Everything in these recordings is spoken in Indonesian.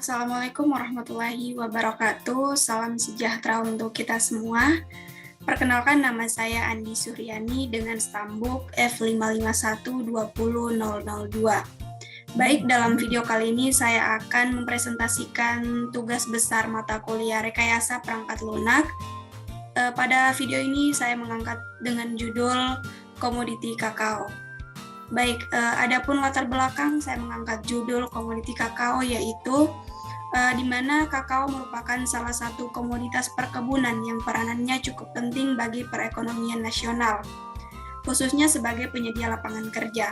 Assalamualaikum warahmatullahi wabarakatuh. Salam sejahtera untuk kita semua. Perkenalkan, nama saya Andi Suryani dengan stambuk F551-20002. Baik, dalam video kali ini saya akan mempresentasikan tugas besar mata kuliah Rekayasa Perangkat Lunak. Pada video ini saya mengangkat dengan judul Komoditi Kakao. Baik, adapun latar belakang saya mengangkat judul komoditi kakao yaitu di mana kakao merupakan salah satu komoditas perkebunan yang peranannya cukup penting bagi perekonomian nasional, khususnya sebagai penyedia lapangan kerja,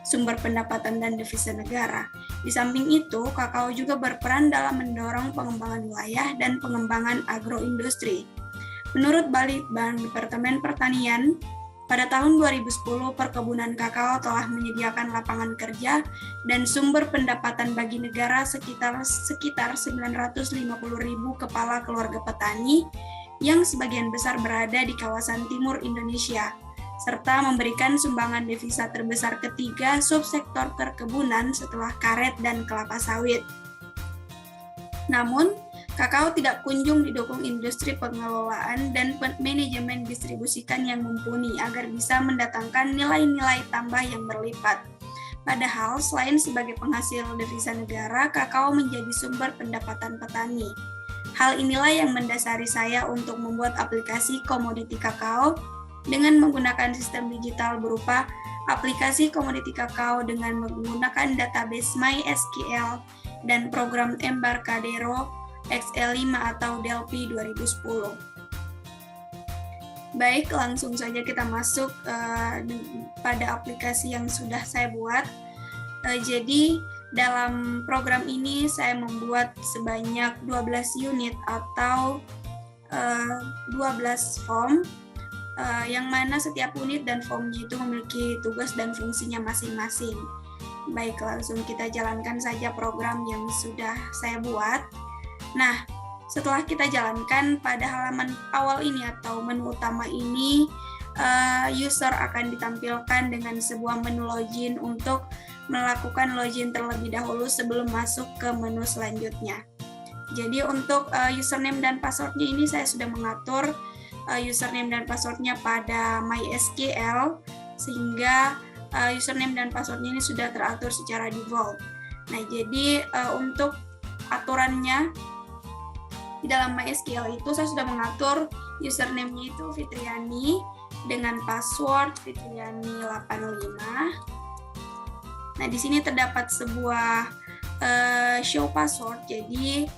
sumber pendapatan dan devisa negara. Di samping itu, kakao juga berperan dalam mendorong pengembangan wilayah dan pengembangan agroindustri. Menurut Balitbank Departemen Pertanian, pada tahun 2010, perkebunan kakao telah menyediakan lapangan kerja dan sumber pendapatan bagi negara sekitar 950.000 kepala keluarga petani yang sebagian besar berada di kawasan timur Indonesia, serta memberikan sumbangan devisa terbesar ketiga subsektor perkebunan setelah karet dan kelapa sawit. Namun, kakao tidak kunjung didukung industri pengelolaan dan manajemen distribusikan yang mumpuni agar bisa mendatangkan nilai-nilai tambah yang berlipat. Padahal, selain sebagai penghasil devisa negara, kakao menjadi sumber pendapatan petani. Hal inilah yang mendasari saya untuk membuat aplikasi komoditi kakao dengan menggunakan sistem digital berupa aplikasi komoditi kakao dengan menggunakan database MySQL dan program Embarcadero XL5 atau Delphi 2010. Baik, langsung saja kita masuk pada aplikasi yang sudah saya buat. Jadi, dalam program ini saya membuat sebanyak 12 unit atau 12 form, yang mana setiap unit dan formnya itu memiliki tugas dan fungsinya masing-masing. Baik, langsung kita jalankan saja program yang sudah saya buat. Nah, setelah kita jalankan pada halaman awal ini atau menu utama ini, user akan ditampilkan dengan sebuah menu login untuk melakukan login terlebih dahulu sebelum masuk ke menu selanjutnya. Jadi untuk username dan passwordnya ini saya sudah mengatur username dan passwordnya pada MySQL sehingga username dan passwordnya ini sudah teratur secara default. Nah, jadi untuk aturannya di dalam MySQL itu saya sudah mengatur username-nya itu Fitriani dengan password Fitriani85. Nah, di sini terdapat sebuah show password. Jadi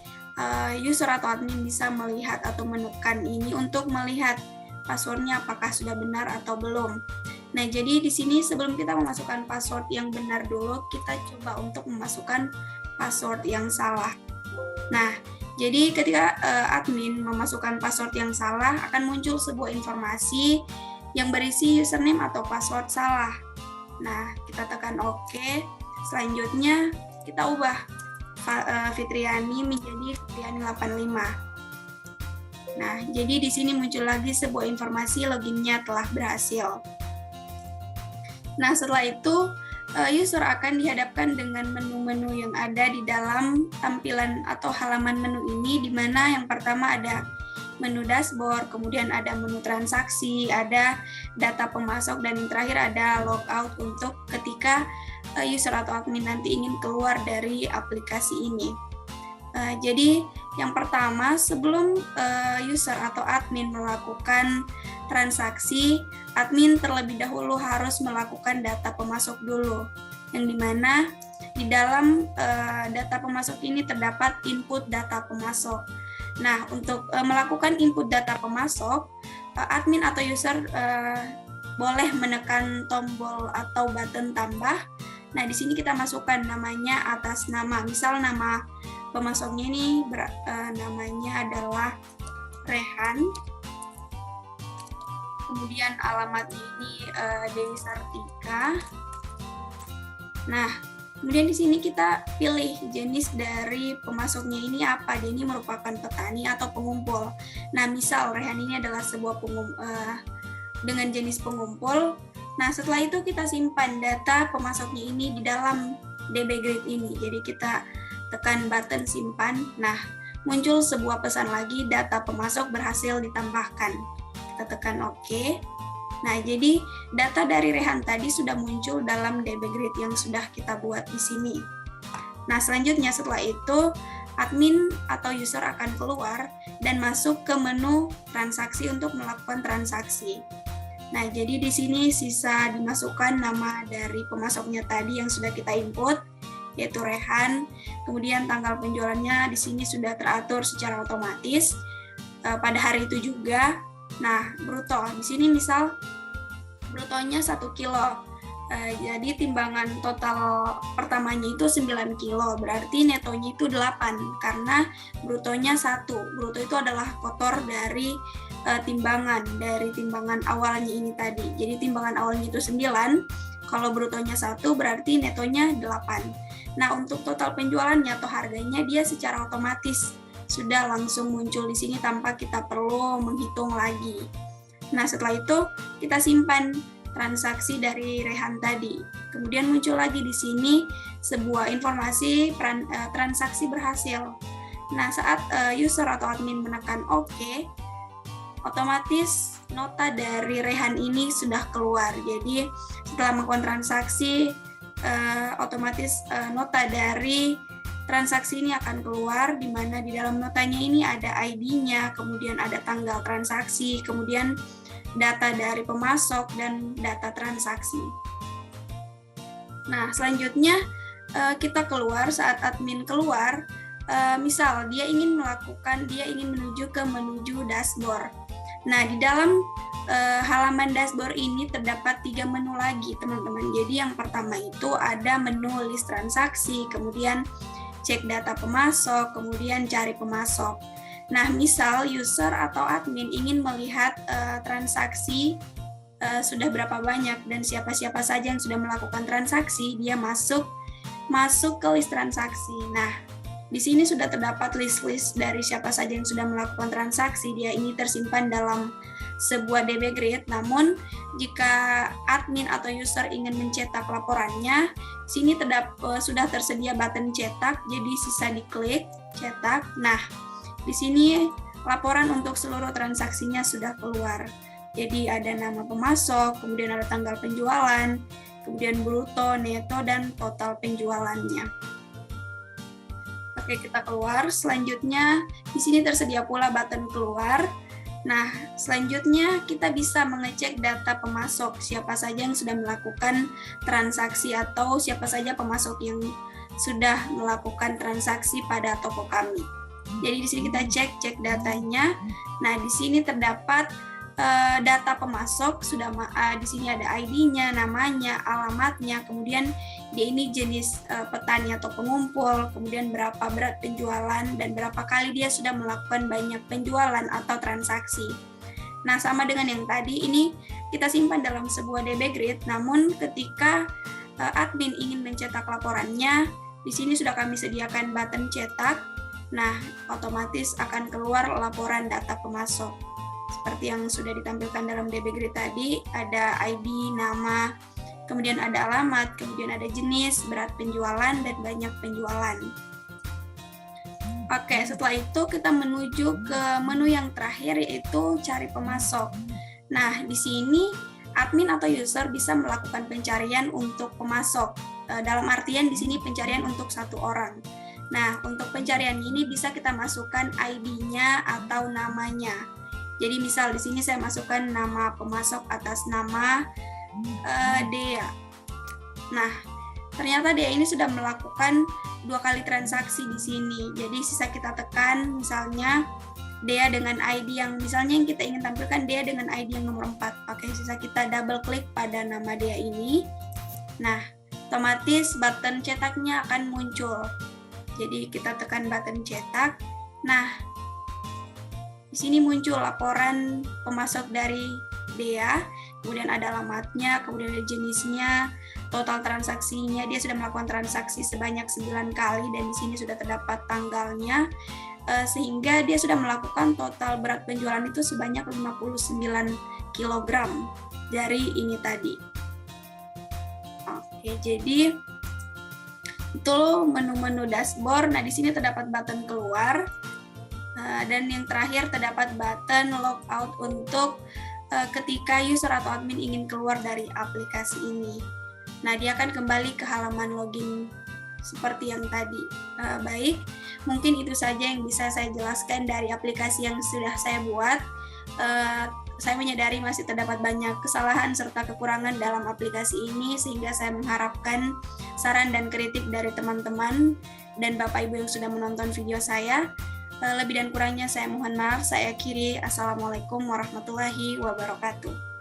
user atau admin bisa melihat atau menekan ini untuk melihat passwordnya apakah sudah benar atau belum. Nah, jadi di sini sebelum kita memasukkan password yang benar dulu, kita coba untuk memasukkan password yang salah. Nah, jadi ketika admin memasukkan password yang salah, akan muncul sebuah informasi yang berisi username atau password salah. Nah, kita tekan OK. Selanjutnya, kita ubah Fitriani menjadi Fitriani85. Nah, jadi di sini muncul lagi sebuah informasi loginnya telah berhasil. Nah, setelah itu, user akan dihadapkan dengan menu-menu yang ada di dalam tampilan atau halaman menu ini, di mana yang pertama ada menu dashboard, kemudian ada menu transaksi, ada data pemasok, dan yang terakhir ada logout untuk ketika user atau admin nanti ingin keluar dari aplikasi ini. Jadi yang pertama, sebelum user atau admin melakukan transaksi, admin terlebih dahulu harus melakukan data pemasok dulu, yang dimana di dalam data pemasok ini terdapat input data pemasok. Nah, untuk melakukan input data pemasok, admin atau user boleh menekan tombol atau button tambah. Nah, di sini kita masukkan namanya atas nama. Misal nama pemasoknya ini namanya adalah Rehan. Kemudian alamatnya ini Dewi Sartika. Nah, kemudian di sini kita pilih jenis dari pemasoknya ini apa. Dia ini merupakan petani atau pengumpul. Nah, misal Rehan ini adalah sebuah dengan jenis pengumpul. Nah, setelah itu kita simpan data pemasoknya ini di dalam DB Grid ini. Jadi kita tekan button simpan. Nah, muncul sebuah pesan lagi, data pemasok berhasil ditambahkan. Kita tekan OK. Nah, jadi data dari Rehan tadi sudah muncul dalam DB Grid yang sudah kita buat di sini. Nah, selanjutnya setelah itu, admin atau user akan keluar dan masuk ke menu transaksi untuk melakukan transaksi. Nah, jadi di sini sisa dimasukkan nama dari pemasoknya tadi yang sudah kita input, yaitu Rehan. Kemudian tanggal penjualannya di sini sudah teratur secara otomatis pada hari itu juga. Nah, bruto di sini misal brutonya 1 kilo. Jadi timbangan total pertamanya itu 9 kilo, berarti netonya itu 8 karena brutonya 1. Bruto itu adalah kotor dari timbangan awalnya ini tadi. Jadi timbangan awalnya itu 9, kalau brutonya 1 berarti netonya 8. Nah, untuk total penjualannya atau harganya dia secara otomatis sudah langsung muncul di sini tanpa kita perlu menghitung lagi. Nah, setelah itu kita simpan transaksi dari Rehan tadi. Kemudian muncul lagi di sini sebuah informasi transaksi berhasil. Nah, saat user atau admin menekan OK, otomatis nota dari Rehan ini sudah keluar. Jadi setelah melakukan transaksi, otomatis nota dari transaksi ini akan keluar, di mana di dalam notanya ini ada ID-nya, kemudian ada tanggal transaksi, kemudian data dari pemasok, dan data transaksi. Nah, selanjutnya kita keluar. Saat admin keluar, misal dia ingin menuju ke menuju dashboard. Nah, di dalam halaman dashboard ini terdapat 3 menu lagi, teman-teman. Jadi yang pertama itu ada menu list transaksi, kemudian cek data pemasok, kemudian cari pemasok. Nah, misal user atau admin ingin melihat transaksi sudah berapa banyak dan siapa-siapa saja yang sudah melakukan transaksi, dia masuk ke list transaksi. Nah, di sini sudah terdapat list-list dari siapa saja yang sudah melakukan transaksi. Dia ini tersimpan dalam sebuah DB Grid. Namun, jika admin atau user ingin mencetak laporannya, sini sudah tersedia button cetak, jadi sisa diklik cetak. Nah, di sini laporan untuk seluruh transaksinya sudah keluar. Jadi ada nama pemasok, kemudian ada tanggal penjualan, kemudian bruto, neto, dan total penjualannya. Oke, kita keluar. Selanjutnya di sini tersedia pula button keluar. Nah, selanjutnya kita bisa mengecek data pemasok, siapa saja yang sudah melakukan transaksi atau siapa saja pemasok yang sudah melakukan transaksi pada toko kami. Jadi di sini kita cek datanya. Nah, di sini terdapat data pemasok, di sini ada ID-nya, namanya, alamatnya, kemudian dia ini jenis petani atau pengumpul, kemudian berapa berat penjualan dan berapa kali dia sudah melakukan banyak penjualan atau transaksi. Nah, sama dengan yang tadi, ini kita simpan dalam sebuah DB Grid, namun ketika admin ingin mencetak laporannya, di sini sudah kami sediakan button cetak. Nah, otomatis akan keluar laporan data pemasok. Seperti yang sudah ditampilkan dalam DB Grid tadi, ada ID, nama, kemudian ada alamat, kemudian ada jenis, berat penjualan, dan banyak penjualan. Oke, setelah itu kita menuju ke menu yang terakhir, yaitu cari pemasok. Nah, di sini admin atau user bisa melakukan pencarian untuk pemasok. Dalam artian di sini pencarian untuk 1 orang. Nah, untuk pencarian ini bisa kita masukkan ID-nya atau namanya. Jadi misal di sini saya masukkan nama pemasok atas nama Dea. Nah, ternyata Dea ini sudah melakukan 2 kali transaksi di sini. Jadi sisa kita tekan misalnya Dea dengan ID yang misalnya yang kita ingin tampilkan Dea dengan ID yang nomor 4. Oke, sisa kita double klik pada nama Dea ini. Nah, otomatis button cetaknya akan muncul. Jadi kita tekan button cetak. Nah, di sini muncul laporan pemasok dari Dea, kemudian ada alamatnya, kemudian ada jenisnya, total transaksinya, dia sudah melakukan transaksi sebanyak 9 kali dan di sini sudah terdapat tanggalnya, sehingga dia sudah melakukan total berat penjualan itu sebanyak 59 kg dari ini tadi. Oke, jadi Itu menu-menu dashboard. Nah, di sini terdapat button keluar. Dan yang terakhir terdapat button logout untuk ketika user atau admin ingin keluar dari aplikasi ini. Nah, dia akan kembali ke halaman login seperti yang tadi. Baik, mungkin itu saja yang bisa saya jelaskan dari aplikasi yang sudah saya buat. Saya menyadari masih terdapat banyak kesalahan serta kekurangan dalam aplikasi ini, sehingga saya mengharapkan saran dan kritik dari teman-teman dan Bapak Ibu yang sudah menonton video saya. Lebih dan kurangnya saya mohon maaf. Saya akhiri. Assalamualaikum warahmatullahi wabarakatuh.